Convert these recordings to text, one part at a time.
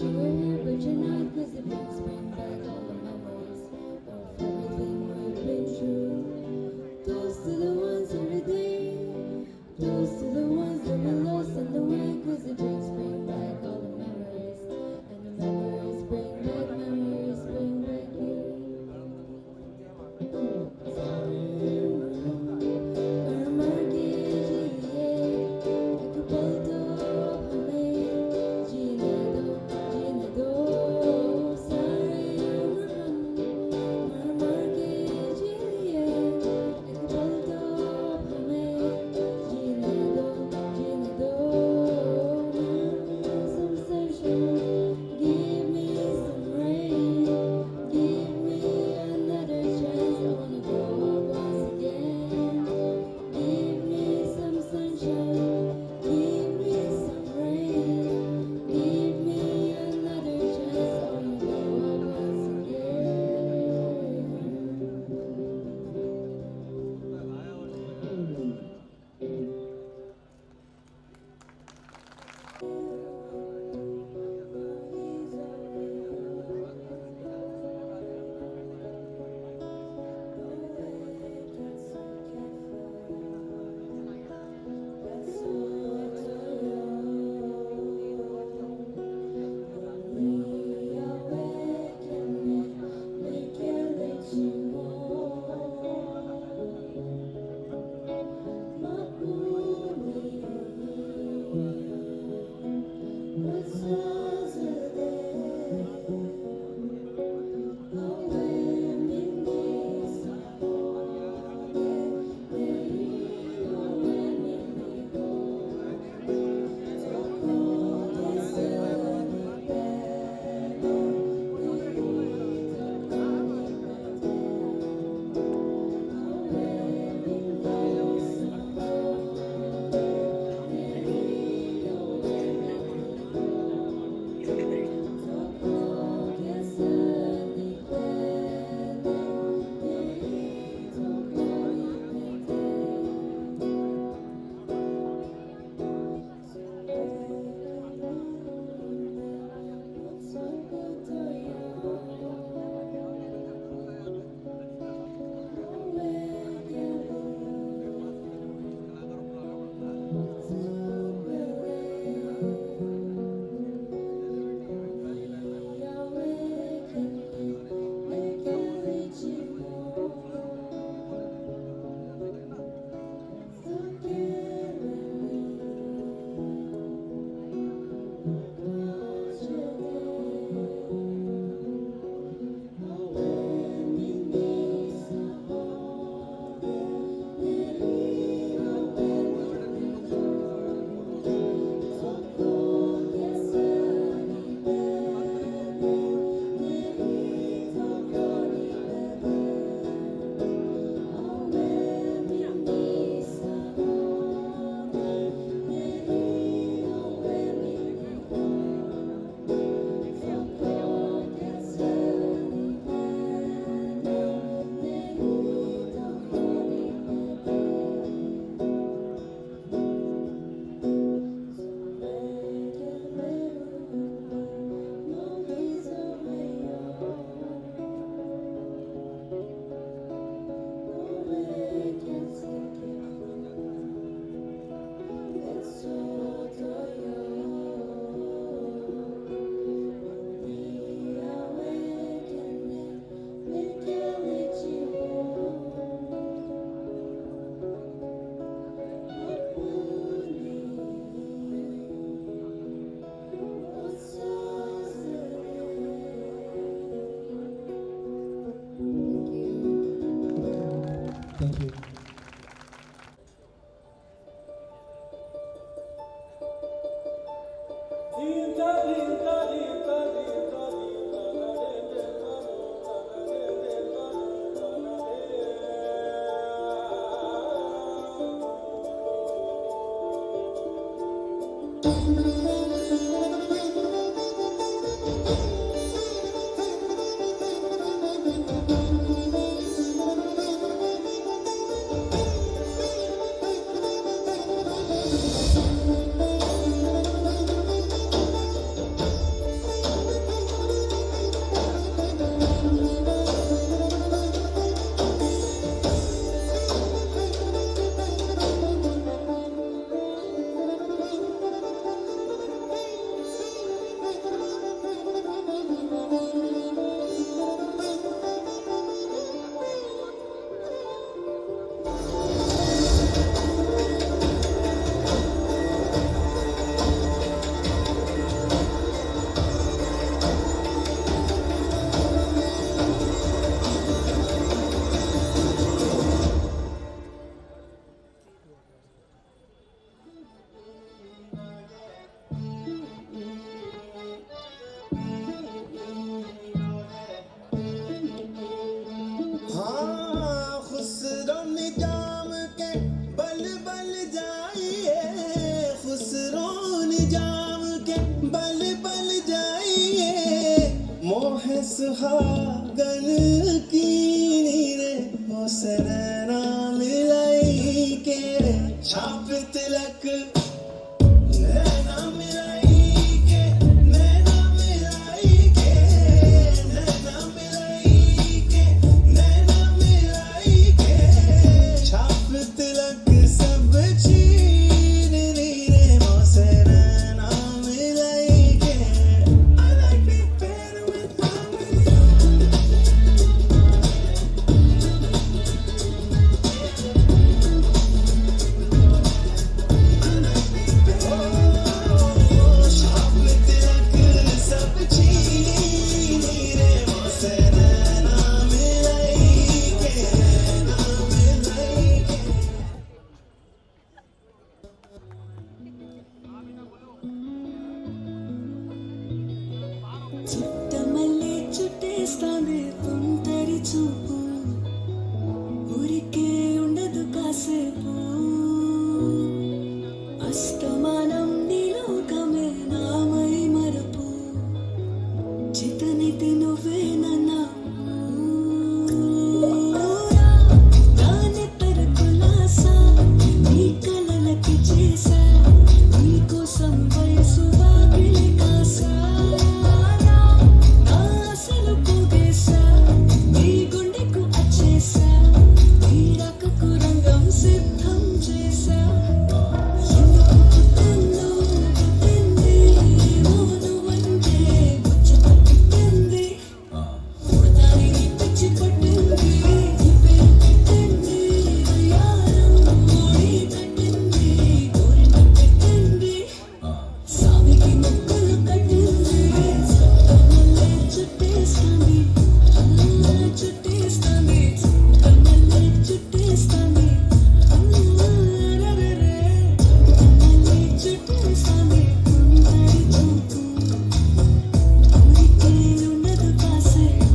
you were here, but you're not, 'cause it brings back all the memories of everything we've been through. Toast to the ones every day, toast to the ones that we lost on the way, 'cause the drinks bring back all the memories, and the memories bring back you. Give me some rain, give me another chance. I wanna go up once again. Give me some sunshine, give me some rain, give me another chance. I wanna go up once Thank you. सुहागन की नीरे मोसे नैना मिलाई के छाप तिलक नैना मिलाई के नैना मिलाई के नैना मिलाई के नैना मिलाई के छाप तिलक सब छीन नीरे मोसे नैना मिलाई के I like it better when I'm with you. छाप तिलक सब छीन नीरे मोसे नैना मिलाई के नैना मिलाई के చుట్టమల్లే చుట్టేస్తాంది తుంటరి చూపు ఊరికే ఉండదు కాసేపు అస్తమానం నీలోకమే నామై మరపు చితనితి నువ్వేన నాకు నానెత్తర కులాసా నీ కలలకి చేసా నీకోసం వయసు వాకిలి కాసా నా అసలు పోగేసా నీ గుండెకు అచ్చేసా నీ రాకకు రంగం సిద్ధం చేసా ఎందుకు పుట్టిందో పుట్టింది నువ్వంటే బుచ్చి పట్టింది పుడతాని నీ పిచ్చి పట్టింది నీ పేరు పెట్టింది వయ్యారం మోడి కట్టింది గోరింట పెట్టింది సామికి ముక్కులు కట్టింది చుట్టమల్లే చుట్టేస్తాంది చుట్టేస్తాంది చుట్టమల్లే చుట్టేస్తాంది రరరే చుట్టమల్లే చుట్టేస్తాంది తుంటరి చూపు ఊరికే ఉండదు కాసేపు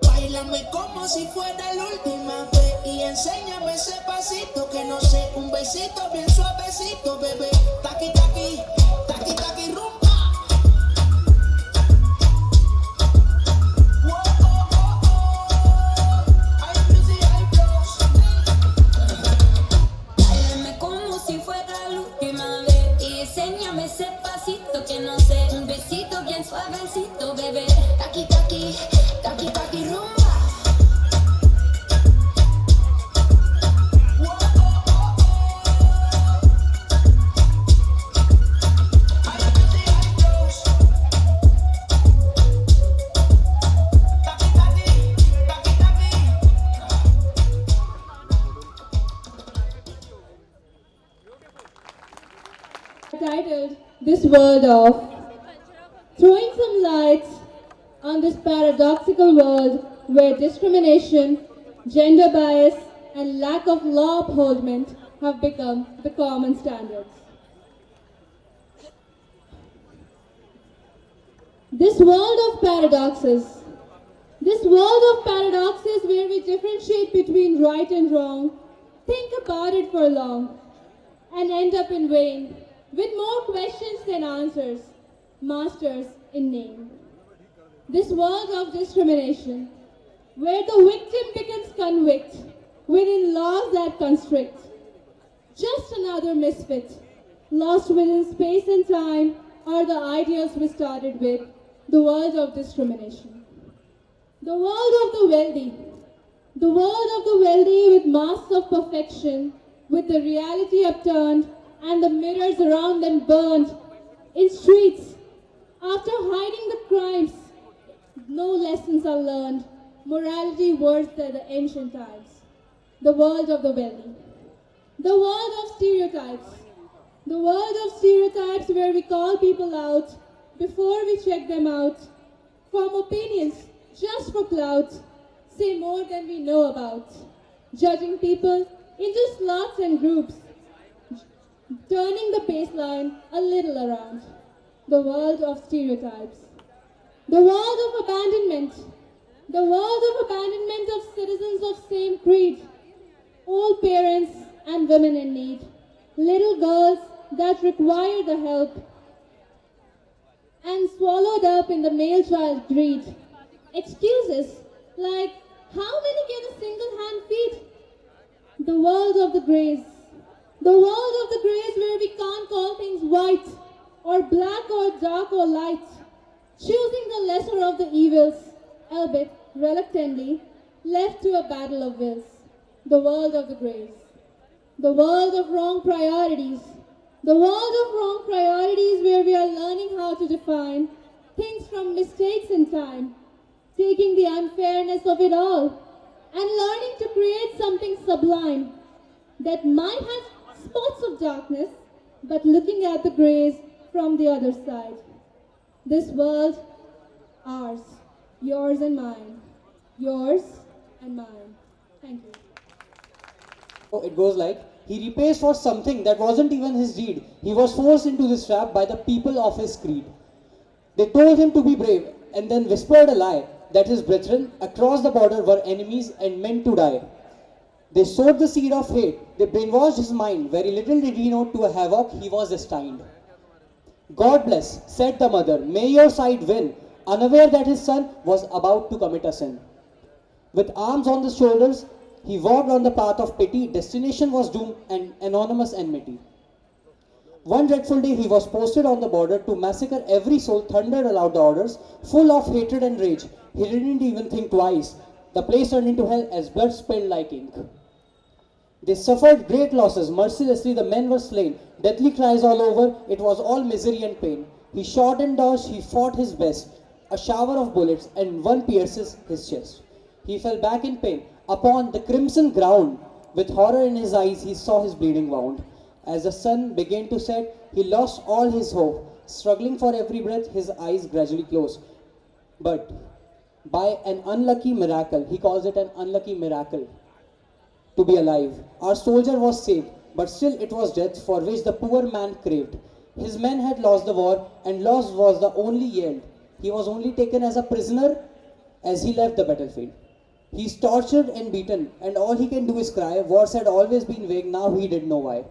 Báilame como si fuera la última vez y enséñame ese pasito que no sé, un besito bien suavecito, bebé. Taqui taqui, taqui taqui rumba. Whoa, oh, oh, oh. Hay music, hay flows. Báilame como si fuera la última vez y enséñame ese pasito que no sé, un besito bien suavecito, bebé. Taqui taqui, taqui taqui rumba. Whoa, oh, oh, oh. Hay music, hay flows. Taqui taqui, taqui taqui. Titled This World of, throwing some lights on this paradoxical world where discrimination, gender bias, and lack of law upholdment have become the common standards. This world of paradoxes, where we differentiate between right and wrong, think about it for long, and end up in vain with more questions than answers, masters in name. This world of discrimination, where the victim becomes convict within laws that constrict. Just another misfit, lost within space and time are the ideals we started with, the world of discrimination. The world of the wealthy. The world of the wealthy with masks of perfection, with the reality upturned and the mirrors around them burned. In streets, after hiding the crimes, no lessons are learned. Morality worse than the ancient times. The world of the wealthy. The world of stereotypes. The world of stereotypes where we call people out before we check them out. Form opinions just for clout. Say more than we know about. Judging people into slots and groups. Turning the baseline a little around. The world of stereotypes. The world of abandonment. The world abandonment of citizens of same creed, old parents and women in need, little girls that require the help, and swallowed up in the male child greed. Excuses like, how many can a single hand feed? The world of the grays. The world of the grays where we can't call things white or black or dark or light. Choosing the lesser of the evils, albeit reluctantly, left to a battle of wills. The world of the grays. The world of wrong priorities. The world of wrong priorities where we are learning how to define things from mistakes in time, taking the unfairness of it all, and learning to create something sublime that might have spots of darkness, but looking at the grays from the other side. This world, ours, yours and mine, yours and mine. Thank you. It goes like, he repays for something that wasn't even his deed. He was forced into this trap by the people of his creed. They told him to be brave and then whispered a lie that his brethren across the border were enemies and meant to die. They sowed the seed of hate. They brainwashed his mind. Very little did he know to a havoc he was destined. God bless, said the mother, may your side win, unaware that his son was about to commit a sin. With arms on the shoulders, he walked on the path of pity. Destination was doom and anonymous enmity. One dreadful day he was posted on the border to massacre every soul, thundered aloud the orders, full of hatred and rage. He didn't even think twice. The place turned into hell as blood spilled like ink. They suffered great losses. Mercilessly the men were slain. Deathly cries all over. It was all misery and pain. He shot and dodged. He fought his best. A shower of bullets and one pierces his chest. He fell back in pain. Upon the crimson ground, with horror in his eyes, he saw his bleeding wound. As the sun began to set, he lost all his hope. Struggling for every breath, his eyes gradually closed. But by an unlucky miracle, he calls it an unlucky miracle, to be alive. Our soldier was saved, but still it was death for which the poor man craved. His men had lost the war, and loss was the only yield. He was only taken as a prisoner as he left the battlefield. He is tortured and beaten, and all he can do is cry. Wars had always been vague, now he did know why.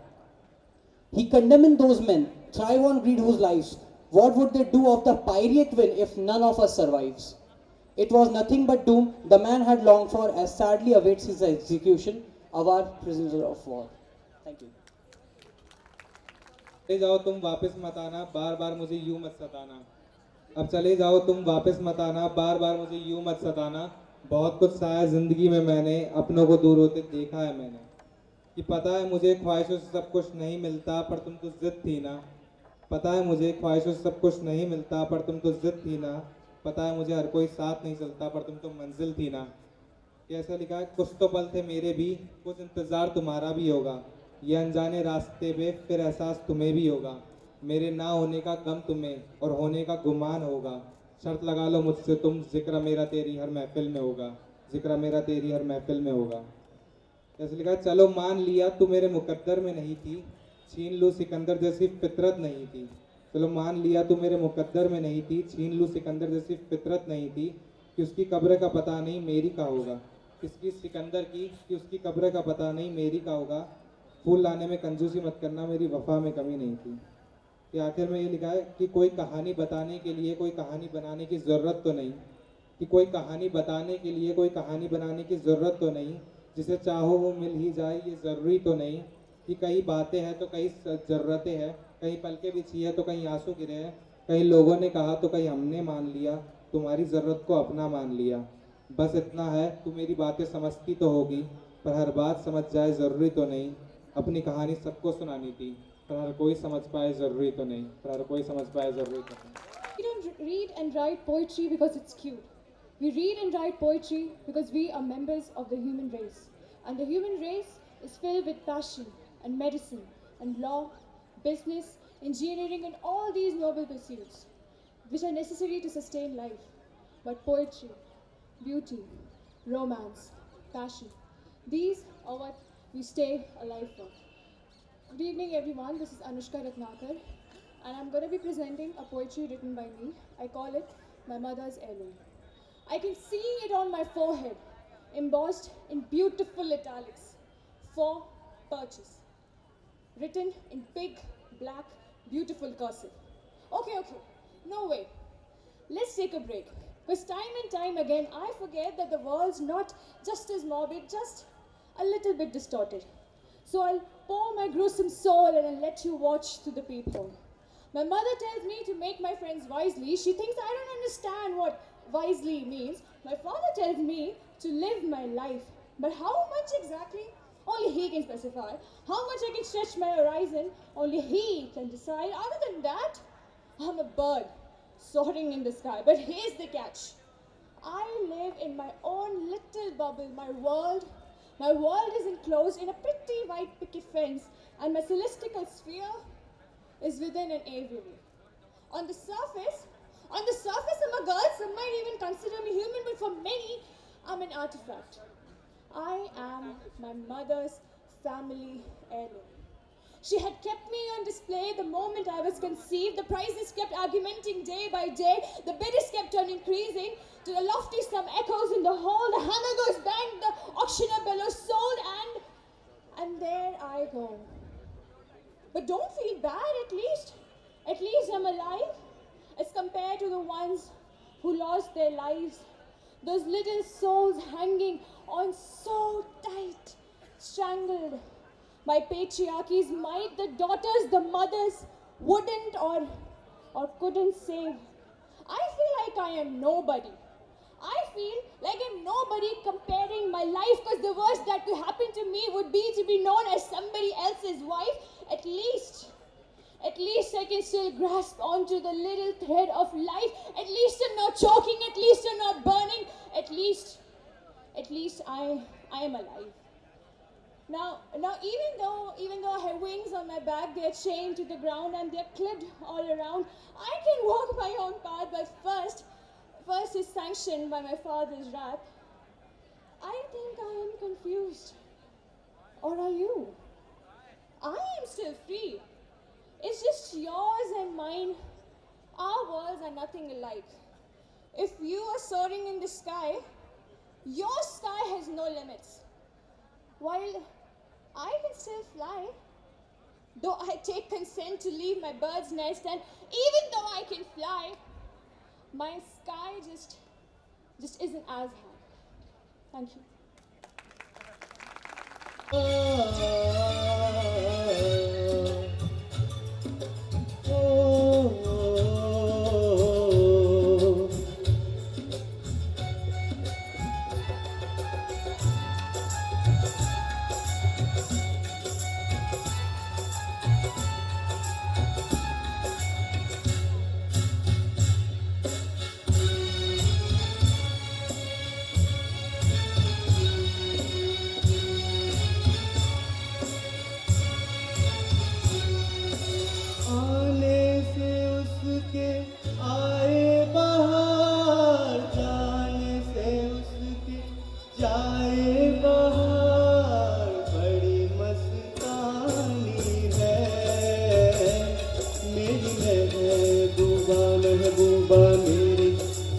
He condemned those men, thrive on greed whose lives. What would they do of the Pyrrhic win if none of us survives? It was nothing but doom the man had longed for, as sadly awaits his execution of our prisoner of war. Thank you. चले जाओ तुम वापस मत आना, बार बार मुझे यूं मत सताना। अब चले जाओ तुम वापस मत आना, बार बार मुझे यूं मत सताना। बहुत कुछ सहा जिंदगी में मैंने, अपनों को दूर होते देखा है मैंने। कि पता है मुझे ख्वाहिशों से सब कुछ नहीं मिलता, पर तुम तो जिद थी ना। पता है मुझे ख्वाहिशों से सब कुछ नहीं मिलता, पर तुम तो जिद थी ना। पता है मुझे हर कोई साथ नहीं चलता, पर तुम तो मंजिल थी ना। कैसा लिखा है, कुछ तो पल थे मेरे भी, कुछ इंतज़ार तुम्हारा भी होगा। ये अनजाने रास्ते पे फिर एहसास तुम्हें भी होगा। मेरे ना होने का गम तुम्हें और होने का गुमान होगा। शर्त लगा लो मुझसे तुम, जिक्र मेरा तेरी हर महफिल में होगा। जिक्र मेरा तेरी हर महफिल में होगा। ऐसे लिखा है, चलो मान लिया तू मेरे मुकद्दर में नहीं थी, छीन लूँ सिकंदर जैसी फितरत नहीं थी। चलो मान लिया तू मेरे मुकद्दर में नहीं थी, छीन लूँ सिकंदर जैसी फितरत नहीं थी। कि उसकी कब्र का पता नहीं मेरी का होगा। किसकी सिकंदर की, कि उसकी कब्र का पता नहीं मेरी का होगा। फूल लाने में कंजूसी मत करना, मेरी वफा में कमी नहीं थी। कि आखिर में ये लिखा है कि कोई कहानी बताने के लिए कोई कहानी बनाने की ज़रूरत तो नहीं। कि कोई कहानी बताने के लिए कोई कहानी बनाने की ज़रूरत तो नहीं। जिसे चाहो वो मिल ही जाए ये ज़रूरी तो नहीं। कि कई बातें हैं तो कई ज़रूरतें हैं, कहीं पलके बिछी है तो कहीं आंसू गिरे हैं। कहीं लोगों ने कहा तो कहीं हमने मान लिया, तुम्हारी ज़रूरत को अपना मान लिया। बस इतना है, तू मेरी बातें समझती तो होगी, पर हर बात समझ जाए ज़रूरी तो नहीं। अपनी कहानी सबको सुनानी थी, पर हर कोई समझ पाए ज़रूरी तो नहीं। पर हर कोई समझ पाए ज़रूरी तो नहीं। We don't read and write poetry because it's cute. We read and write poetry because we are members of the human race. And the human race is filled with passion and medicine and law, business, engineering and all these noble pursuits which are necessary to sustain life. But poetry, beauty, romance, passion, these are what we stay alive for. Good evening everyone, this is Anushka Ratnakar and I'm going to be presenting a poetry written by me. I call it My Mother's Heirloom. I can see it on my forehead, embossed in beautiful italics, for purchase. Written in big, black, beautiful cursive. Okay, no way. Let's take a break. Because time and time again, I forget that the world's not just as morbid, just a little bit distorted. So I'll pour my gruesome soul and I'll let you watch through the peephole. My mother tells me to make my friends wisely. She thinks I don't understand what wisely means. My father tells me to live my life. But how much exactly? Only he can specify. How much I can stretch my horizon? Only he can decide. Other than that, I'm a bird soaring in the sky. But here's the catch. I live in my own little bubble. My world is enclosed in a pretty white picket fence, and my celestial sphere is within an aviary. On the surface, I'm a girl. Some might even consider me human, but for many, I'm an artifact. I am my mother's family heirloom. She had kept me on display the moment I was conceived. The prices kept augmenting day by day. The bidders kept on increasing. To the lofty some echoes in the hall. The hammer goes bang, the auctioneer bellows sold, and there I go. But don't feel bad, at least. At least I'm alive, as compared to the ones who lost their lives. Those little souls hanging on so tight, strangled by patriarchy's might, the daughters, the mothers wouldn't or couldn't save. I feel like I am nobody. I feel like I'm nobody comparing my life, because the worst that could happen to me would be to be known as somebody else's wife. At least I can still grasp onto the little thread of life. At least I'm not choking. At least I'm not burning. At least I am alive. Now, even though I have wings on my back, they are chained to the ground and they are clipped all around. I can walk my own path, but first is sanctioned by my father's wrath. I think I am confused. Or are you? I am still free. It's just yours and mine. Our worlds are nothing alike. If you are soaring in the sky, your sky has no limits. While I can still fly, though I take consent to leave my bird's nest, and even though I can fly, my sky just isn't as high. Thank you.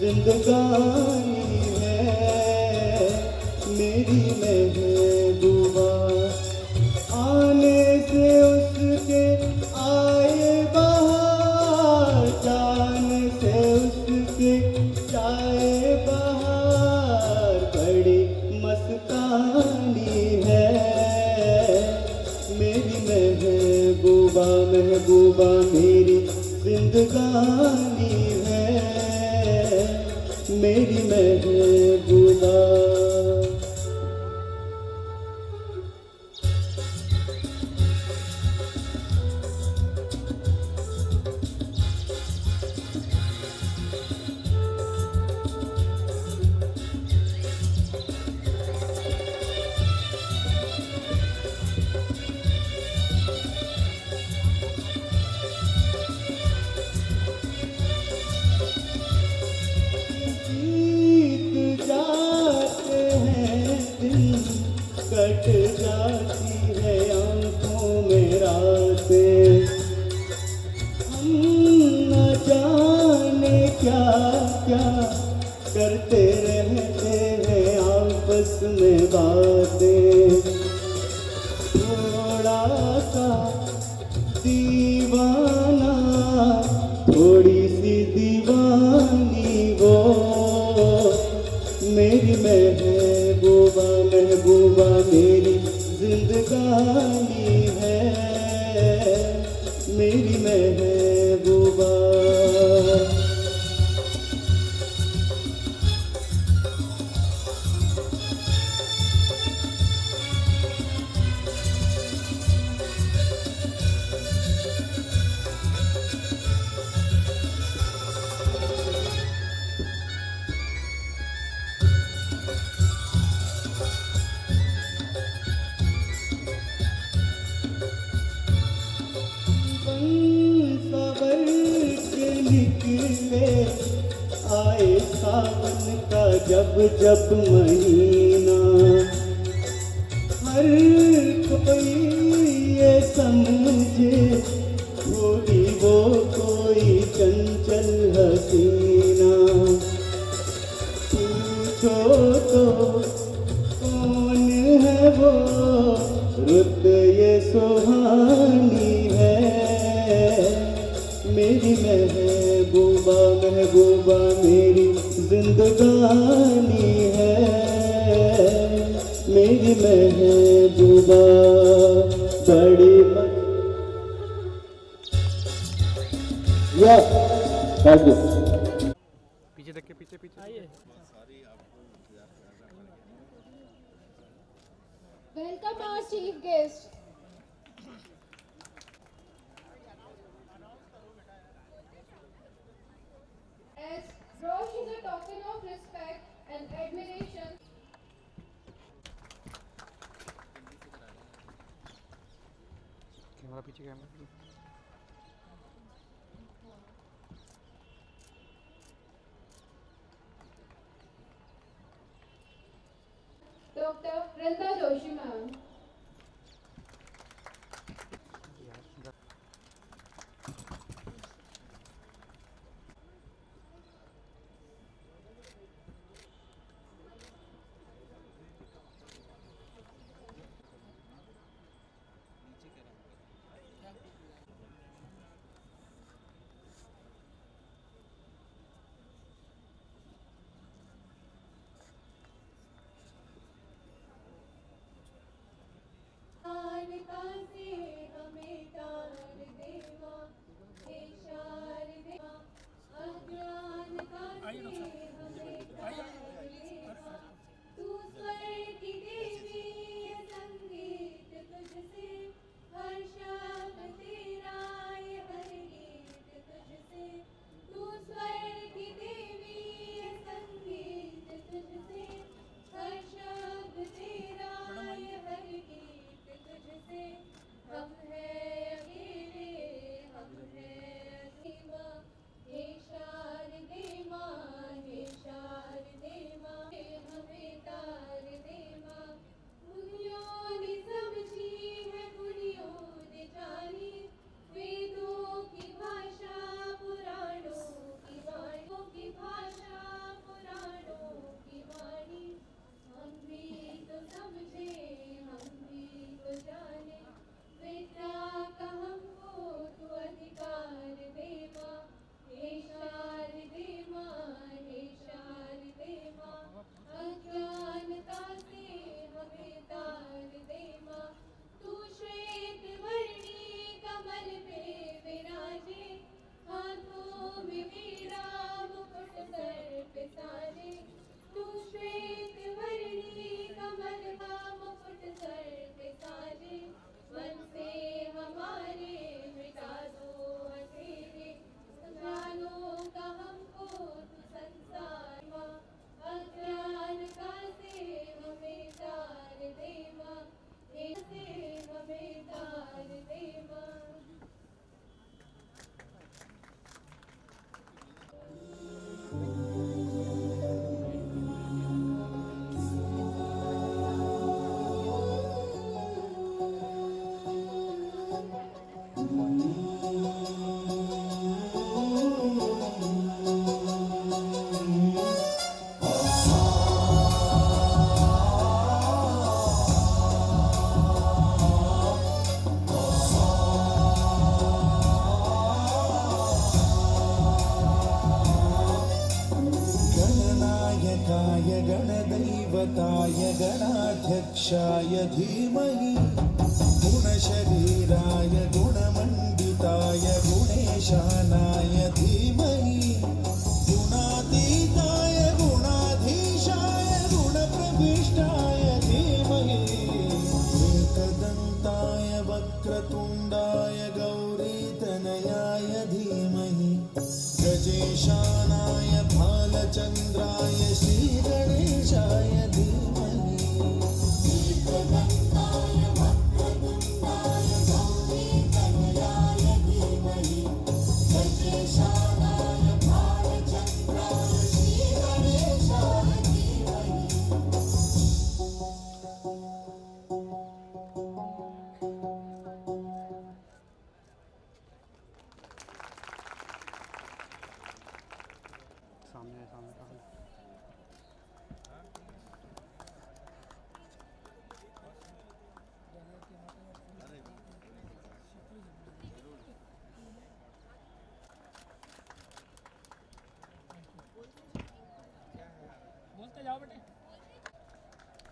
जिंदगानी है मेरी महबूबा। आने से उसके आए बहार, जाने से उसके जाए बहार, बड़ी मस्तानी है मेरी महबूबा। महबूबा मेरी जिंदगानी है मेरी महबूबा। कट जाती है आंखों में रातें, हम न जाने क्या क्या करते रहते हैं आंखों आपस में बातें, थोड़ा सा दीवाना, थोड़ी सी दीवानी वो, मेरी महबूबा महबूबा मेरी जिंदगानी है, मेरी महबूबा। सवर के निकले आए सावन का जब जब महीना, हर कोई ये समझे होगी वो कोई चंचल हसीना। पूछो तो कौन है वो, रुत ये सुहानी है, मेरी महबूबा महबूबा मेरी जिंदगानी है, मेरी महबूबा बड़ी Yeah, that's good. पीछे देख के पीछे पीछे आइए। Welcome our chief guest. As Rosh is a token of respect and admiration. Camera पीछे camera Dr. Vrinda Joshi ma'am. गणदैवताय गणाध्यक्षाय धीमहि गुणशरीराय गुणमण्डिताय गुणेशानाय धीमहि गुणातीताय गुणाधीशाय गुणप्रविष्टाय धीमहि एकदन्ताय वक्रतुण्डाय गौरीतनयाय धीमहि गजेशानाय भालचन्द्राय श्रीगणेशाय धीमहि एकदन्ताय वक्रतुण्डाय गौरीतनयाय धीमहि गजेशानाय भालचन्द्राय श्रीगणेशाय धीमहि सामने सामने सामने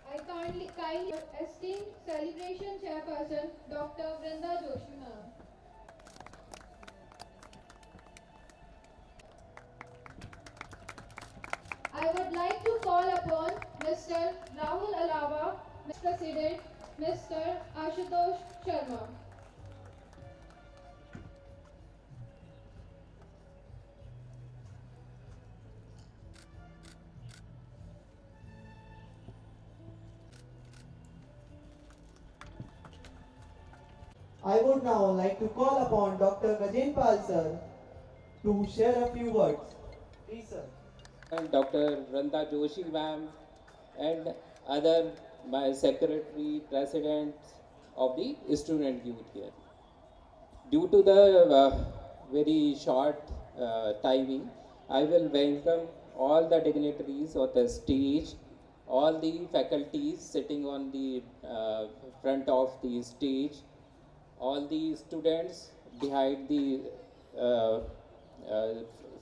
I kindly esteemed celebration chairperson Dr. Vrinda Joshi ma'am. I would like to call upon Mr. Rahul Alawa, Mr. President, Mr. Ashutosh Sharma. I would now like to call upon Dr. Gajenpal sir to share a few words. Please, sir. And Dr. Randa Joshi ma'am and other my secretary, presidents of the student youth here. Due to the very short timing, I will welcome all the dignitaries of the stage, all the faculties sitting on the front of the stage, all the students behind the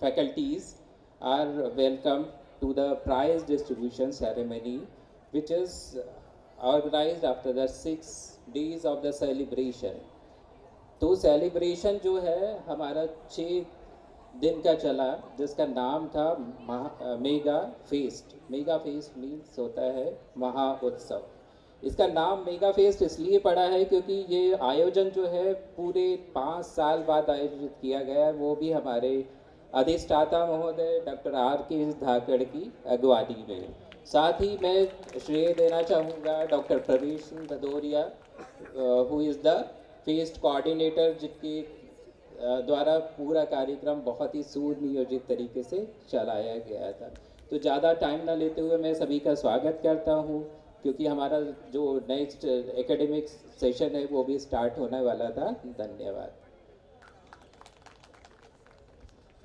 faculties are welcome to the prize distribution ceremony, which is organized after the 6 days of the celebration. तो celebration जो है हमारा 6 दिन का चला, जिसका नाम था mega fest. Mega fest means होता है महा उत्सव. इसका नाम मेगा फेस्ट इसलिए पड़ा है क्योंकि ये आयोजन जो है पूरे 5 साल बाद आयोजित किया गया है, वो भी हमारे अधिष्ठाता महोदय डॉक्टर R.K. धाकड़ की अगवानी में. साथ ही मैं श्रेय देना चाहूँगा डॉक्टर प्रवेश Singh Bhadauria, who is the fest coordinator, जिनके द्वारा पूरा कार्यक्रम बहुत ही सुनियोजित तरीके से चलाया गया था. तो ज़्यादा टाइम ना लेते हुए मैं सभी का स्वागत करता हूँ, क्योंकि हमारा जो नेक्स्ट एकेडमिक सेशन है वो भी स्टार्ट होने वाला था. धन्यवाद.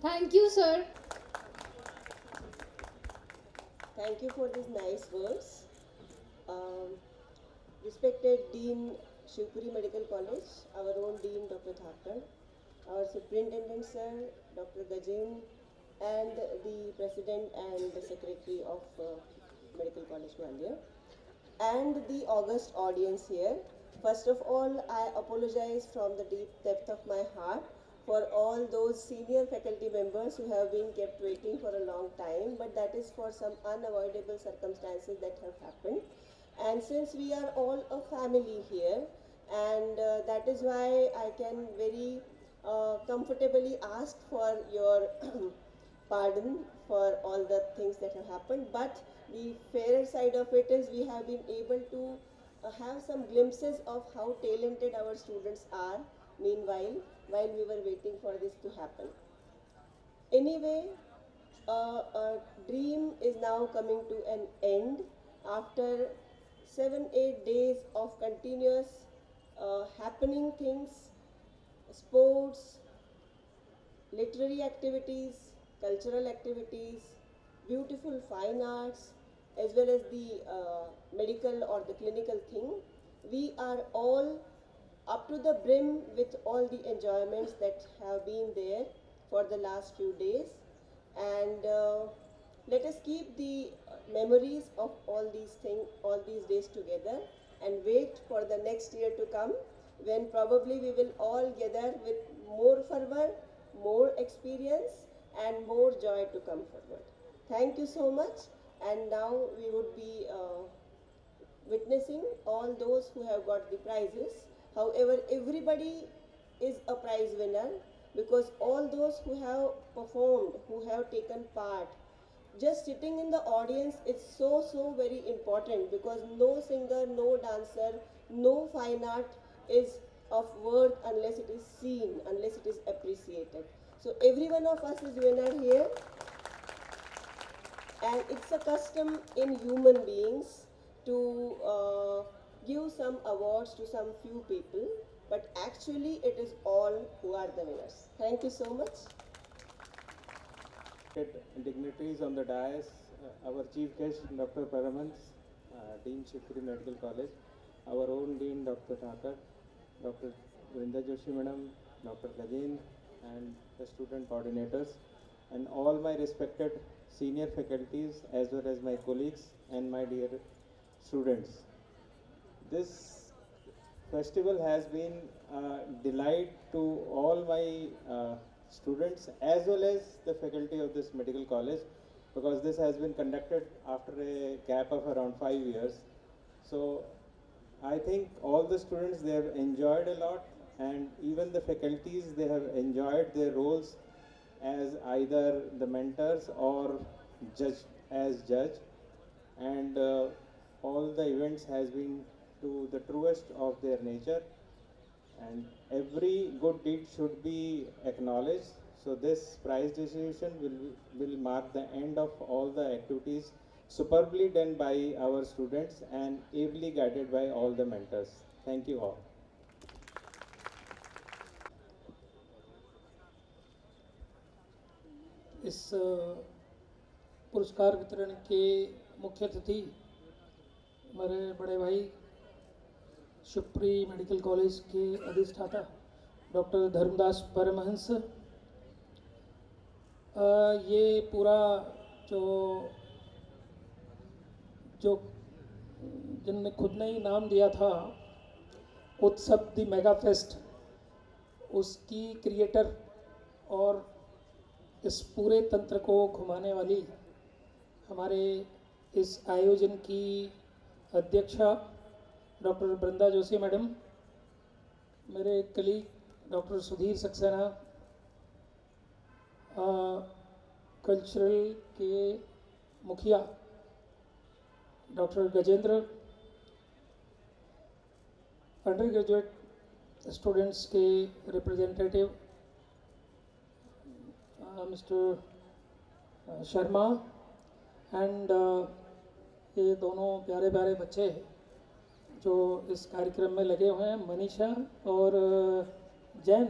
Thank you, sir. Thank you for these nice words. Respected Dean, Shivpuri Medical College, our own Dean Dr. Thakar, our Superintendent Sir Dr. Gajen, and the President and the Secretary of Medical College Gwalior, and the august audience here. First of all, I apologize from the deep depth of my heart for all those senior faculty members who have been kept waiting for a long time, but that is for some unavoidable circumstances that have happened. And since we are all a family here, and that is why I can very comfortably ask for your pardon for all the things that have happened. But the fairer side of it is we have been able to have some glimpses of how talented our students are meanwhile, while we were waiting for this to happen. Anyway, a dream is now coming to an end after 7-8 days of continuous happening things, sports, literary activities, cultural activities, beautiful fine arts, as well as the medical or the clinical thing. We are all up to the brim with all the enjoyments that have been there for the last few days. And Let us keep the memories of all these things, all these days together, and wait for the next year to come, when probably we will all gather with more fervor, more experience, and more joy to come forward. Thank you so much. And now we would be witnessing all those who have got the prizes. However, everybody is a prize winner, because all those who have performed, who have taken part, just sitting in the audience is so very important, because no singer, no dancer, no fine art is of worth unless it is seen, unless it is appreciated. So every one of us is winner here, and it's a custom in human beings to give some awards to some few people, but actually it is all who are the winners. Thank you so much. Dignitaries on the dais, our chief guest Dr. Paramhans, Dean Shivpuri Medical College, our own Dean Dr. Thakur, Dr. Vrinda Joshi Madam, Dr. Gajen, and the student coordinators, and all my respected senior faculties as well as my colleagues and my dear students. This festival has been a delight to all my students as well as the faculty of this medical college, because this has been conducted after a gap of around 5 years. So I think all the students, they have enjoyed a lot, and even the faculties, they have enjoyed their roles as either the mentors or judge, and all the events has been to the truest of their nature, and every good deed should be acknowledged. So this prize distribution will mark the end of all the activities superbly done by our students and ably guided by all the mentors. Thank you all. इस पुरस्कार वितरण के मुख्य अतिथि हमारे बड़े भाई Shivpuri medical college के अधिष्ठाता डॉक्टर धर्मदास परमहंस। ये पूरा जो जिनने खुद ने ही नाम दिया था उत्सव द मेगा फेस्ट, उसकी क्रिएटर और इस पूरे तंत्र को घुमाने वाली हमारे इस आयोजन की अध्यक्षा डॉक्टर वृंदा जोशी मैडम, मेरे colleague doctor Sudhir Saxena, cultural के मुखिया doctor Gajendra, under graduate students के रिप्रेजेंटेटिव मिस्टर शर्मा, एंड ये दोनों प्यारे प्यारे बच्चे जो इस कार्यक्रम में लगे हुए हैं, मनीषा और Jain,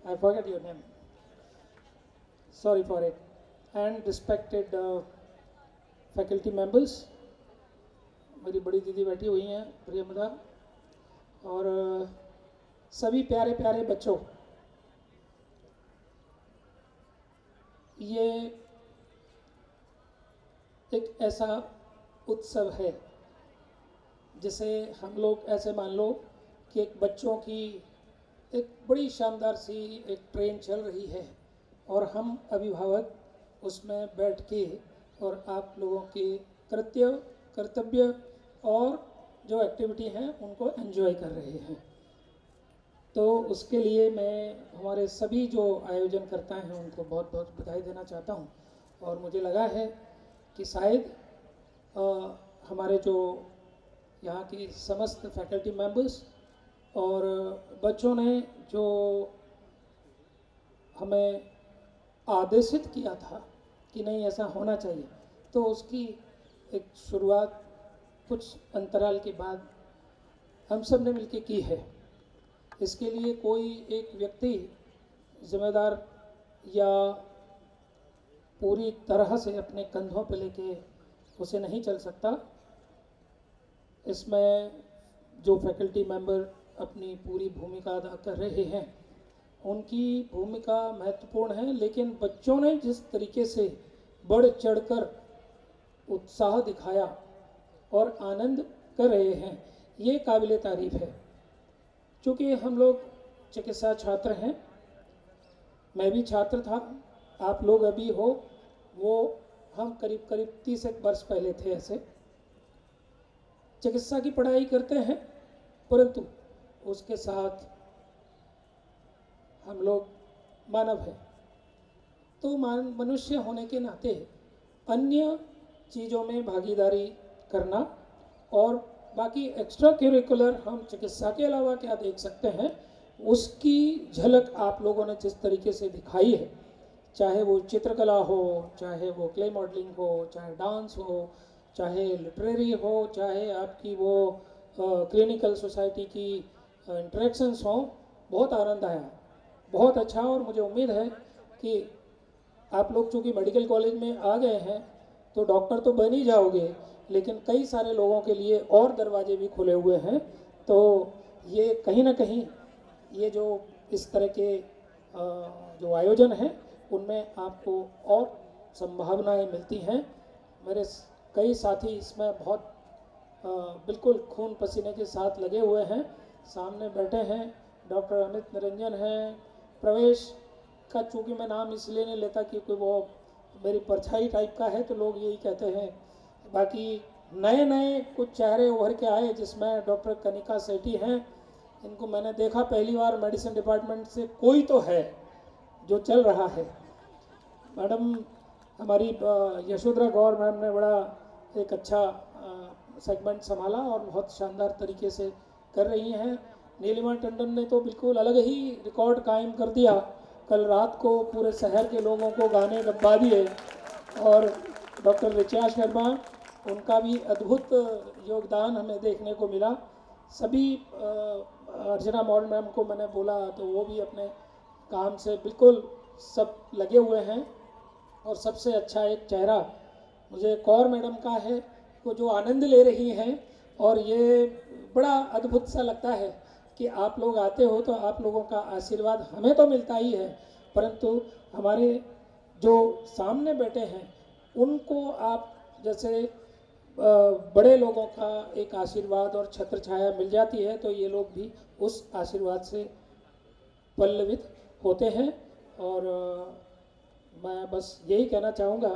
I forget your name, sorry for it, and respected faculty members, मेरी बड़ी दीदी बैठी हुई हैं प्रियमदा, और सभी प्यारे प्यारे बच्चों, ये एक ऐसा उत्सव है जिसे हम लोग ऐसे मान लो कि एक बच्चों की एक बड़ी शानदार सी एक ट्रेन चल रही है और हम अभिभावक उसमें बैठ के और आप लोगों के कर्तव्य और जो एक्टिविटी हैं उनको एंजॉय कर रहे हैं। तो उसके लिए मैं हमारे सभी जो आयोजन करता हैं उनको बहुत बहुत बधाई देना चाहता हूं, और मुझे लगा है कि शायद हमारे जो यहाँ की समस्त फैकल्टी मेंबर्स और बच्चों ने जो हमें आदेशित किया था कि नहीं ऐसा होना चाहिए, तो उसकी एक शुरुआत कुछ अंतराल के बाद हम सब ने मिलकर की है। इसके लिए कोई एक व्यक्ति जिम्मेदार या पूरी तरह से अपने कंधों पर लेके उसे नहीं चल सकता। इसमें जो फैकल्टी मेंबर अपनी पूरी भूमिका अदा कर रहे हैं उनकी भूमिका महत्वपूर्ण है, लेकिन बच्चों ने जिस तरीके से बढ़ चढ़कर उत्साह दिखाया और आनंद कर रहे हैं, ये काबिल तारीफ है। चूँकि हम लोग चिकित्सा छात्र हैं, मैं भी छात्र था, आप लोग अभी हो, वो हम करीब करीब 30 एक वर्ष पहले थे ऐसे। चिकित्सा की पढ़ाई करते हैं, परंतु उसके साथ हम लोग मानव हैं, तो मनुष्य होने के नाते अन्य चीज़ों में भागीदारी करना और बाकी एक्स्ट्रा करिकुलर हम चिकित्सा के अलावा क्या देख सकते हैं, उसकी झलक आप लोगों ने जिस तरीके से दिखाई है, चाहे वो चित्रकला हो, चाहे वो क्ले मॉडलिंग हो, चाहे डांस हो, चाहे लिटरेरी हो, चाहे आपकी वो क्लिनिकल सोसाइटी की इंटरेक्शंस हों, बहुत आनंद आया, बहुत अच्छा। और मुझे उम्मीद है कि आप लोग चूँकि मेडिकल कॉलेज में आ गए हैं तो डॉक्टर तो बन ही जाओगे, लेकिन कई सारे लोगों के लिए और दरवाजे भी खुले हुए हैं। तो ये कहीं ना कहीं ये जो इस तरह के जो आयोजन हैं उनमें आपको और संभावनाएं मिलती हैं। मेरे कई साथी इसमें बहुत बिल्कुल खून पसीने के साथ लगे हुए हैं। सामने बैठे हैं डॉक्टर अमित निरंजन हैं। प्रवेश का चूँकि मैं नाम इसलिए नहीं लेता क्योंकि वो मेरी परछाई टाइप का है, तो लोग यही कहते हैं। बाकी नए नए कुछ चेहरे उभर के आए, जिसमें डॉक्टर कनिका सेठी हैं। इनको मैंने देखा पहली बार, मेडिसिन डिपार्टमेंट से कोई तो है जो चल रहा है। मैडम हमारी यशोधरा गौर मैम ने बड़ा एक अच्छा सेगमेंट संभाला और बहुत शानदार तरीके से कर रही हैं। नीलिमा टंडन ने तो बिल्कुल अलग ही रिकॉर्ड कायम कर दिया, कल रात को पूरे शहर के लोगों को गाने गवा दिए। और डॉक्टर ऋचा शर्मा, उनका भी अद्भुत योगदान हमें देखने को मिला। सभी अर्चना मॉल मैम को मैंने बोला तो वो भी अपने काम से बिल्कुल सब लगे हुए हैं। और सबसे अच्छा एक चेहरा मुझे कौर मैडम का है, वो जो आनंद ले रही हैं। और ये बड़ा अद्भुत सा लगता है कि आप लोग आते हो तो आप लोगों का आशीर्वाद हमें तो मिलता ही है, परंतु हमारे जो सामने बैठे हैं उनको आप जैसे बड़े लोगों का एक आशीर्वाद और छत्र छाया मिल जाती है, तो ये लोग भी उस आशीर्वाद से पल्लवित होते हैं। और मैं बस यही कहना चाहूँगा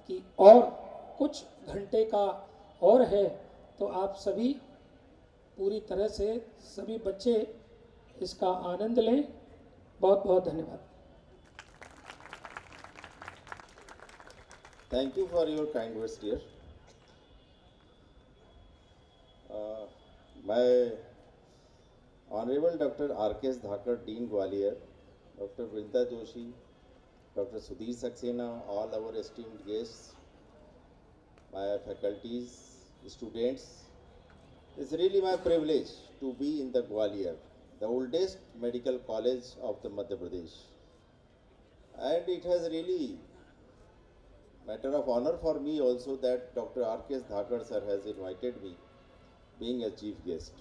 कि और कुछ घंटे का और है, तो आप सभी पूरी तरह से सभी बच्चे इसका आनंद लें। बहुत बहुत धन्यवाद। Thank you for your kind words, dear. My Honorable Dr. R.K.S. Dhakar, Dean Gwalior, Dr. Vrinda Joshi, Dr. Sudhir Saxena, all our esteemed guests, my faculties, students. It's really my privilege to be in the Gwalior, the oldest medical college of the Madhya Pradesh. And it has really matter of honor for me also that Dr. R.K.S. Dhakar sir has invited me being a chief guest.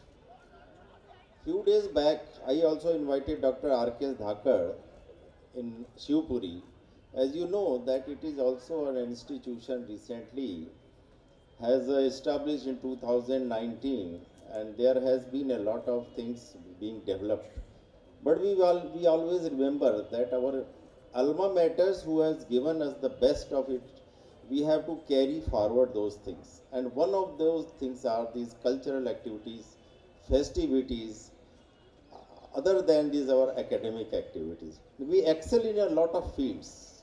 Few days back, I also invited Dr. R.K.S. Dhakar in Shivpuri. As you know that it is also an institution recently has established in 2019, and there has been a lot of things being developed. But we always remember that our alma maters who has given us the best of it, we have to carry forward those things. And one of those things are these cultural activities, festivities, other than these our academic activities. We excel in a lot of fields,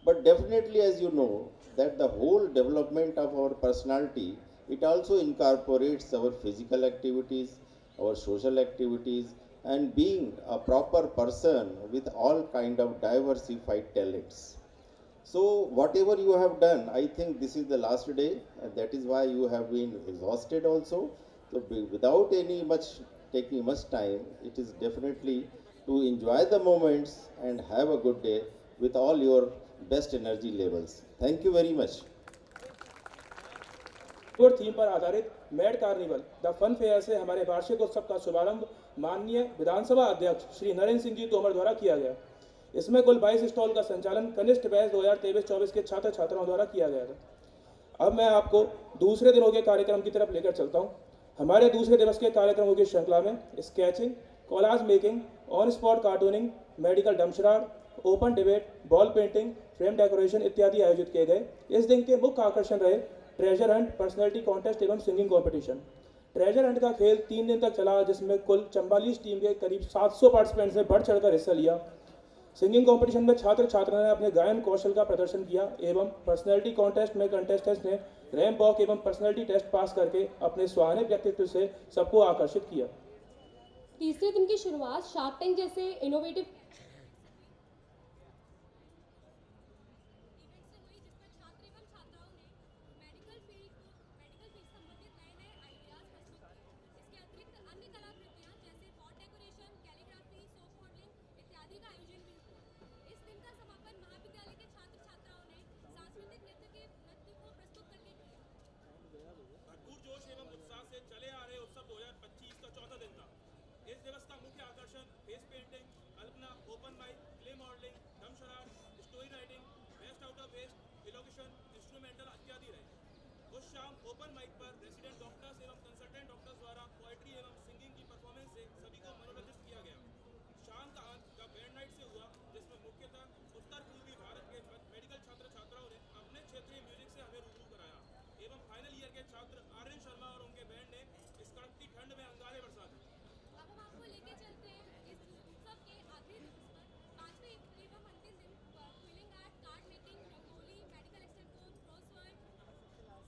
but definitely, as you know, that the whole development of our personality, it also incorporates our physical activities, our social activities, and being a proper person with all kind of diversified talents. So whatever you have done, I think this is the last day, and that is why you have been exhausted also. So without taking much time, it is definitely to enjoy the moments and have a good day with all your best energy levels. Thank you very much. और theme पर आधारित made carnival the fun fair से हमारे वार्षिक उत्सव का शुभारंभ माननीय विधानसभा अध्यक्ष श्री नरेंद्र सिंह जी तोमर द्वारा किया गया। इसमें कुल 22 स्टॉल का संचालन कनिष्ठ बैच 2023-24 के छात्र छात्राओं द्वारा किया गया था। अब मैं आपको दूसरे दिनों के कार्यक्रम की तरफ लेकर चलता हूँ। हमारे दूसरे दिवस के कार्यक्रमों की श्रृंखला में sketching, collage making, on spot cartooning, medical डमशरार, open debate, wall painting, frame decoration इत्यादि आयोजित किए गए। इस दिन के मुख्य आकर्षण रहे ट्रेजर हंट, पर्सनैलिटी कॉन्टेस्ट एवं सिंगिंग कॉम्पिटिशन। ट्रेजर हंट का खेल 3 दिन तक चला, जिसमें कुल 44 टीम के करीब 700 पार्टिसिपेंट्स ने बढ़ चढ़कर हिस्सा लिया। सिंगिंग कंपटीशन में छात्र छात्राओं ने अपने गायन कौशल का प्रदर्शन किया एवं पर्सनैलिटी कॉन्टेस्ट में कंटेस्टेंट्स ने रैंप वॉक एवं पर्सनैलिटी टेस्ट पास करके अपने सुहाने व्यक्तित्व से सबको आकर्षित किया। तीसरे दिन की शुरुआत शार्क टैंक जैसे इनोवेटिव ओपन माइक पर रेसिडेंट डॉक्टर्स एवं कंसल्टेंट डॉक्टर्स द्वारा पोएट्री एवं सिंगिंग की परफॉर्मेंस से सभी को मनोरंजित किया गया। शाम का अंत का बैंड नाइट से हुआ, जिसमें मुख्यतः उत्तर पूर्वी भारत के मेडिकल छात्र छात्राओं ने अपने क्षेत्रीय म्यूजिक से हमें रूबरू कराया एवं फाइनल ईयर के छात्र आर्यन शर्मा और उनके बैंड ने इस कड़कती ठंड में अंगारे बरसा दी। अब हम आपको लेके चलते हैं इस उत्सव के आखिरी दिवस पर, पांचवें एवं अंतिम दिन पर quilling art, card making, rangoli, medical extempore, crossword,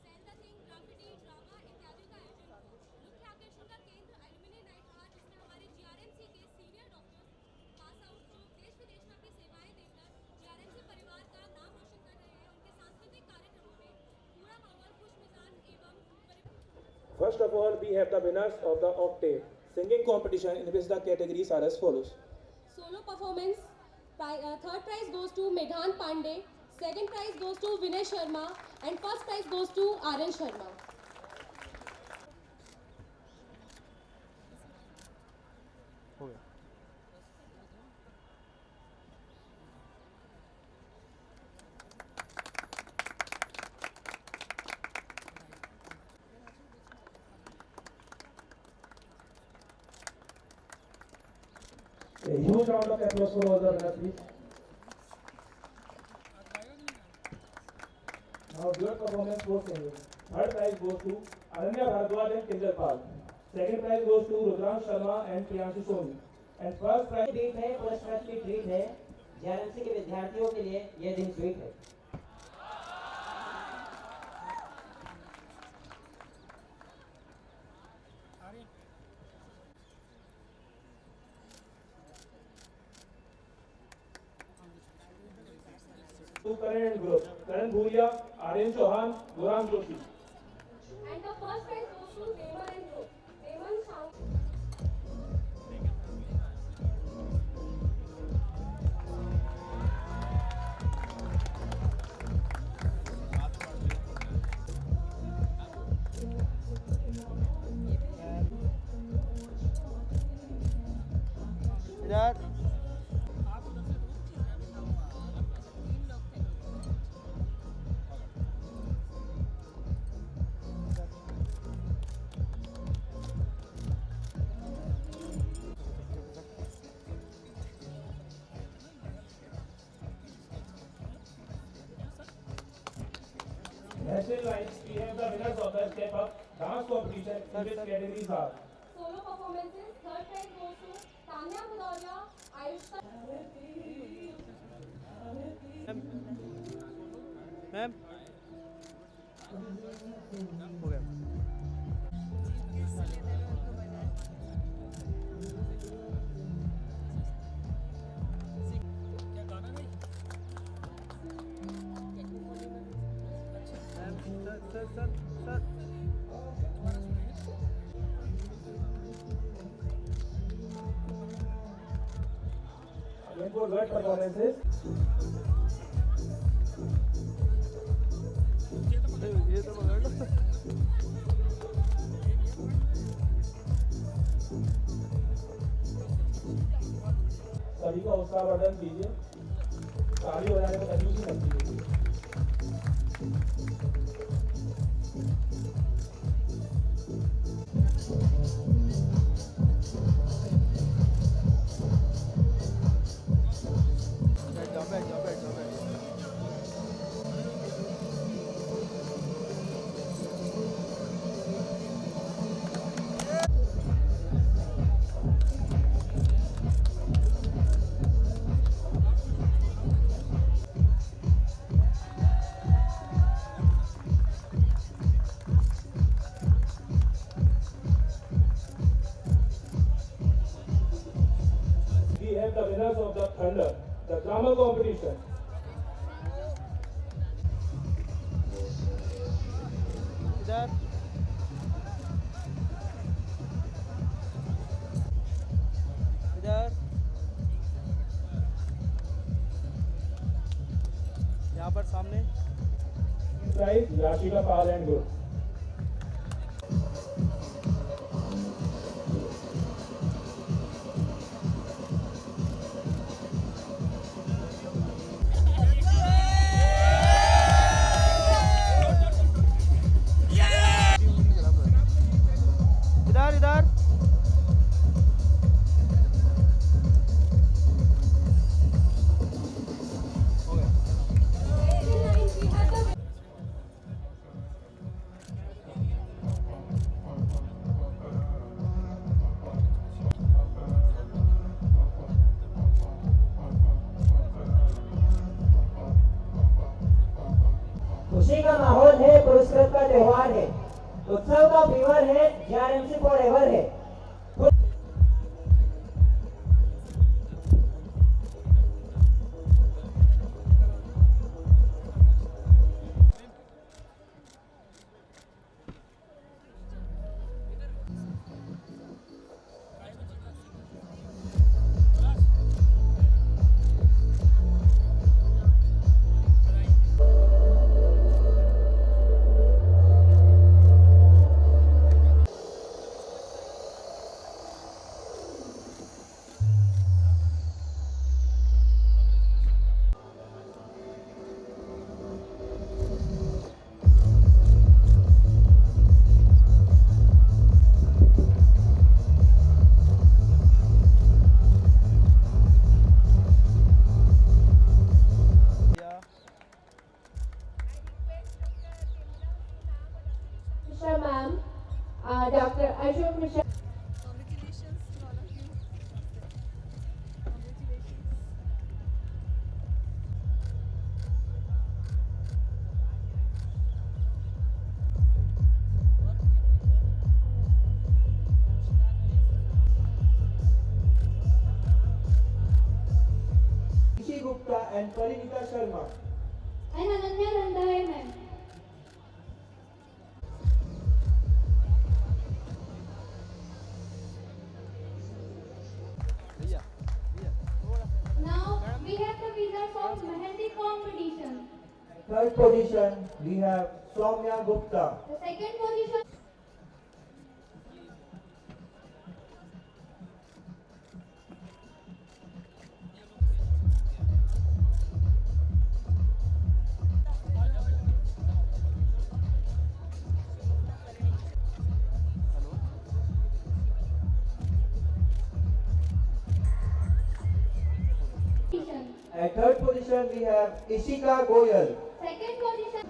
sell the thing, graffiti, drama इत्यादि का आयोजन हुआ। मुख्य आकर्षण का केंद्र एल्यूमिनी नाइट रहा, जिसमें हमारे जीआरएमसी के सीनियर डॉक्टर्स पास आउट जो देश विदेश में अपनी सेवाएं देकर जीआरएमसी परिवार का नाम रोशन कर रहे हैं, उनके सांस्कृतिक कार्यक्रमों में पूरा माहौल खुशमिजाज एवं First of all, we have the winners of the Octave singing competition, in which the categories are as follows. solo performance. Third prize goes to Meghan Pandey, second prize goes to Vinay Sharma, and first prize goes to Aryan Sharma. हो गया। A huge round of applause for all the winners, please. Now, duet performance for singing. Third prize goes to Ananya Bharadwaj and Kinjal Pal. Second prize goes to Rudran Sharma and Priyanshu Soni. And first prize treat है, पुरस्कार की treat है। GRMC के विद्यार्थियों के लिए यह दिन स्वीट है। to Karan Group, Karan Bhuria, Aryan Chauhan, Guram Joshi. And the first prize goes to Devan and Group. Devan Shah. यार National wise, we have the winners of the Step Up Dance Competition, in which categories are Solo performances. Third prize goes to Tanya Bhudoria, Ayushka. Ma'am हो गया। Sir again for duet performances. ये तो पकड़ लो। सभी सभी का उत्साहवर्धन कीजिए। ताली बजाने में कंजूसी मत कीजिए। We have the winners of the Thunder, the drama competition. इधर इधर यहाँ पर सामने Prize Yashika Pal and Group. इधर इधर हो गया। खुशी का माहौल है, पुरस्कृत का त्योहार है, उत्सव का फीवर है, जीआरएमसी फॉर एवर है। Mishra ma'am, Dr. Ashok Mishra. Congratulations to all of you. Rishi Gupta and Parinita Sharma. And Ananya Randhare ma'am. Now we have the winners of Mehendi competition. Third position, we have Soumya Gupta. The second position. At third position, we have Ishika Goyal. Second position.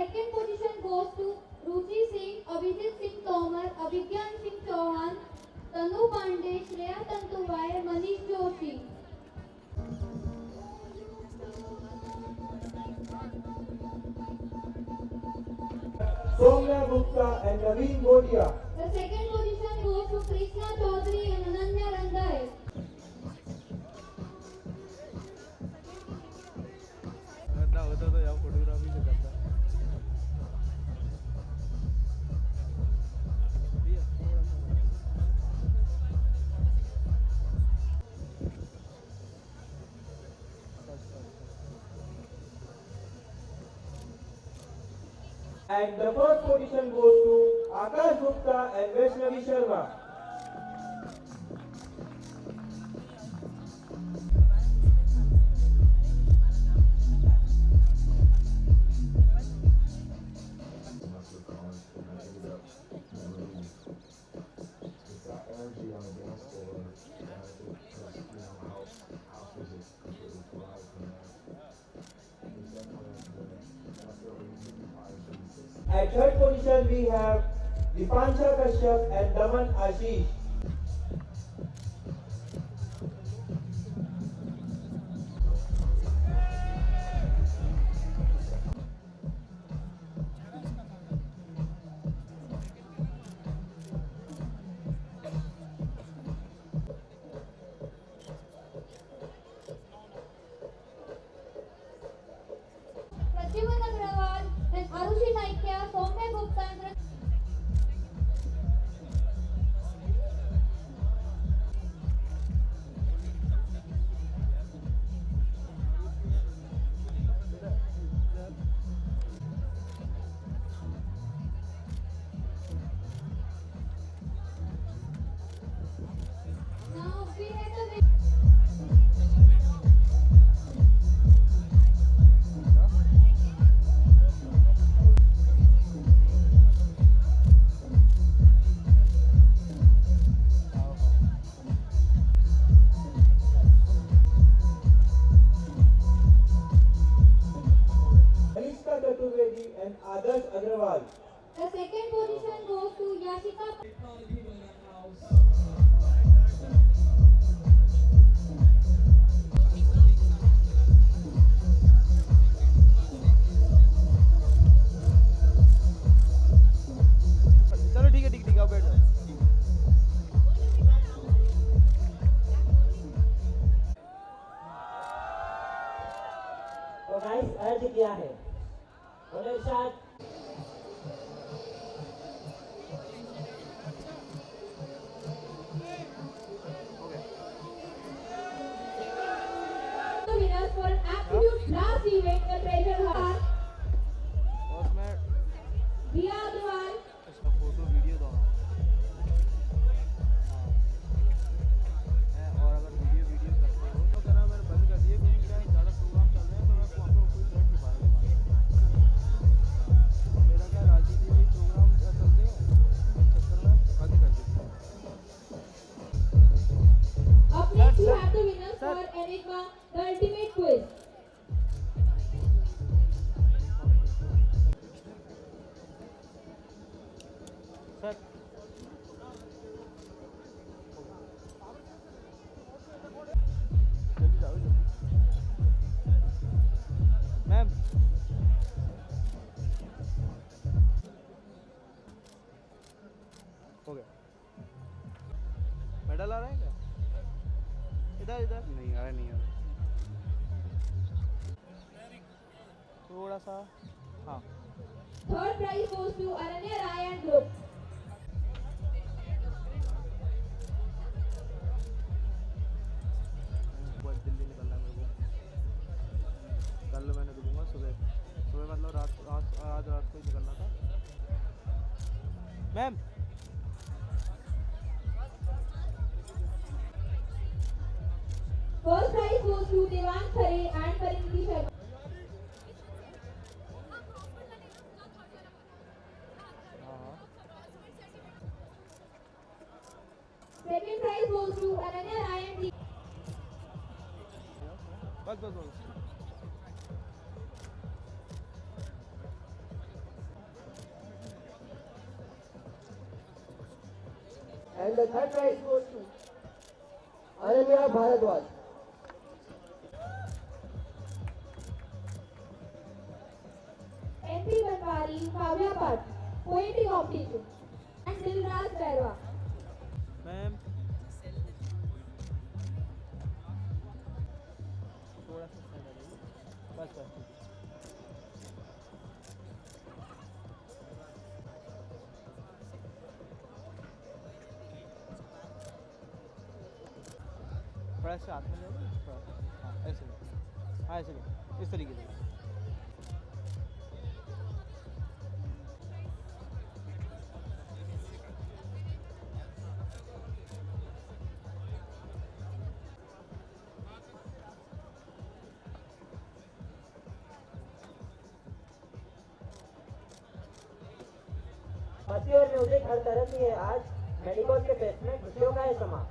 Second position goes to Ruchi Singh, Abhijit Singh Tomar, Abhigyan Singh Chauhan, Tanu Pande, Shreya Tantuway, Manish Joshi. Soumya Gupta and Naveen Godia. The second position goes to Krishna Chaudhary and Ananya Randai. करना होता तो यहाँ photography से करता. भैया थोड़ा सा. And the first position goes to Akash Gupta and Vaishnavi Sharma. At third position we have Dipansha Kashyap and Daman Ashish. Pradyuman Agrawal and Arushi Naikya, Soumya Gupta and now we have the Anishka Chaturvedi and Adarsh Agrawal. The second position goes to Yashika. चलो ठीक है, ठीक ठीक, आप बैठ जाओ. तो guys अर्ज किया है और इरशाद The winners for an absolute class event, the treasure hunt. Boss मैं Diya Agrawal, इसका फोटो वीडियो दो. और अगर वीडियो करते हो तो कहना मैंने बंद कर दिए क्योंकि क्या है, ज़्यादा प्रोग्राम चल रहे हैं तो मैं वहाँ पे कोई बैठ नहीं पा रहा है. मेरा क्या राजनीति प्रोग्राम चलते हैं इस चक्कर में बंद कर देते हैं. up next we have the winners for Enigma, the ultimate quiz. Sir जल्दी जाओ जल्दी. मैम हो गया. मेडल आ रहा है क्या? इधर इधर नहीं आ रहा, नहीं आ रहा. थोड़ा सा. हाँ Third prize goes to Ananya Rai and group. बस दिल्ली निकलना है मेरे को. कल मैंने दूंगा सुबह सुबह मतलब आज रात को ही निकलना था. Ma'am First prize goes to Devan Khare and Pariniti Sharma. Second prize goes to Ananya Rai and Deep. बस बस बस. And the third prize goes to Ananya Bharadwaj. MP Banwari Kavya Path, Poetry Competition. And Dilraj Bairwa. Ma'am थोड़ा सा side आ जाइए बस बस ठीक है थोड़ा सा हाथ में ले लो थोड़ा हाँ ऐसे हाँ ऐसे इस तरीके से मस्ती और म्यूजिक हर तरह की है आज मेडिकल के फेस्ट में खुशियों का है समा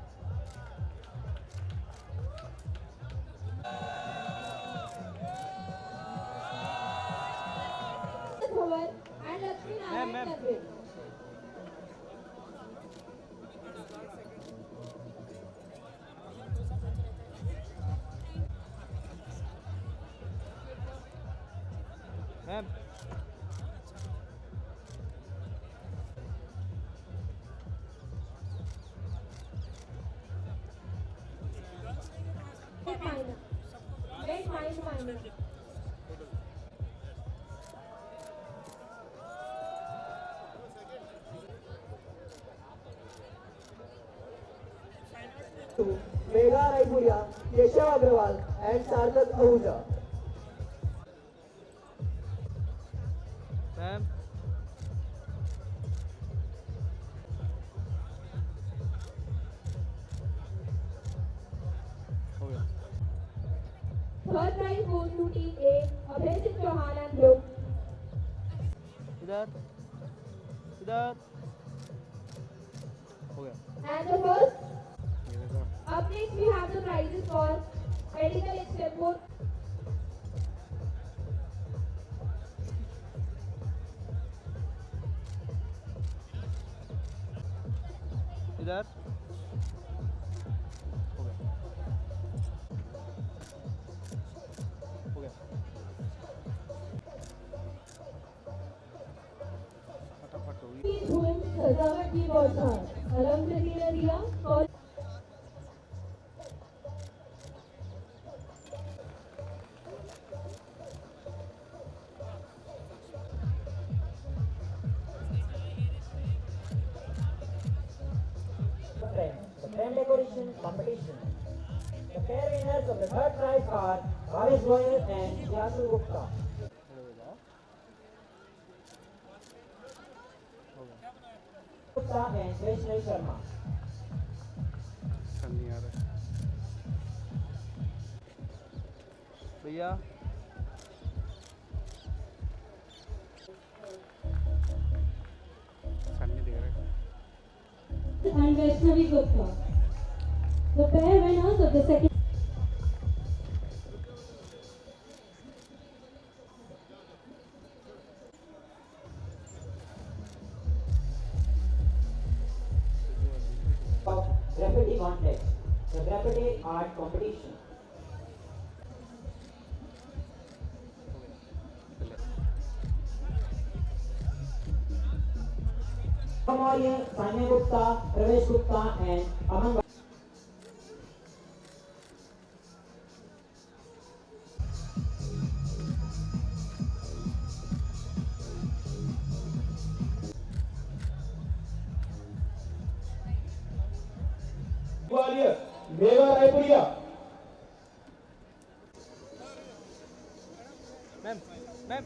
And Lakshmi ma'am Narayan ma'am Tabir. Ma'am Great minor. to Megha Raipuria, Keshav Agrawal and Sarthak Ahuja. Ma'am हो गया Third prize goes to Team A, Abhay Singh Chauhan and Group. इधर इधर हो गया And the first, up next we have the prizes for medical extempore. इधर हो गया हो गया फटाफट हो गई धूम सजावट की बौछार, अलग से दिया दिया और The frame decoration competition. The pair winners of the third prize are Bhavesh Goyal and Yasu Gupta. Gupta and Vaishnavi Sharma. सन नहीं आ रहा भैया सन नहीं दिख रहा and Vaishnavi Gupta. The pair winners of the second Of graffiti contest. The graffiti art competition. Warrior, Sanya Gupta, Pravesh Gupta and Aman. Gwalior Mewa Raipuria ma'am ma'am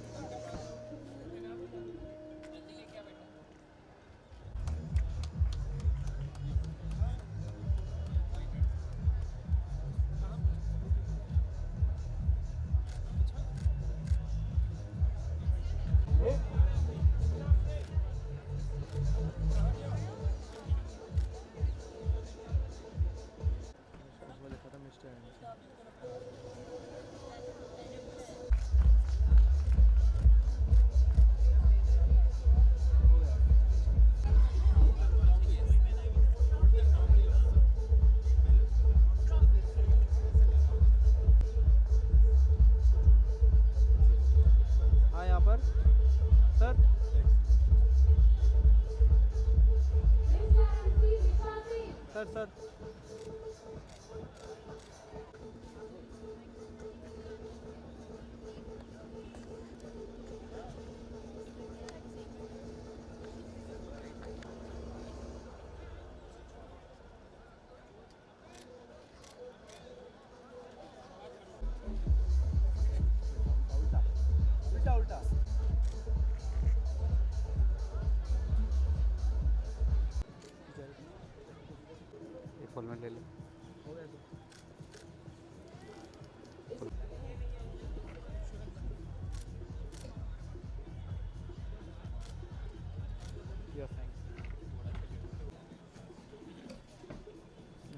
sir sir sir sir उल्टा उल्टा एक format ले लो हो गया यस थैंक्स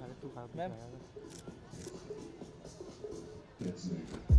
अरे तू खा ma'am Yes,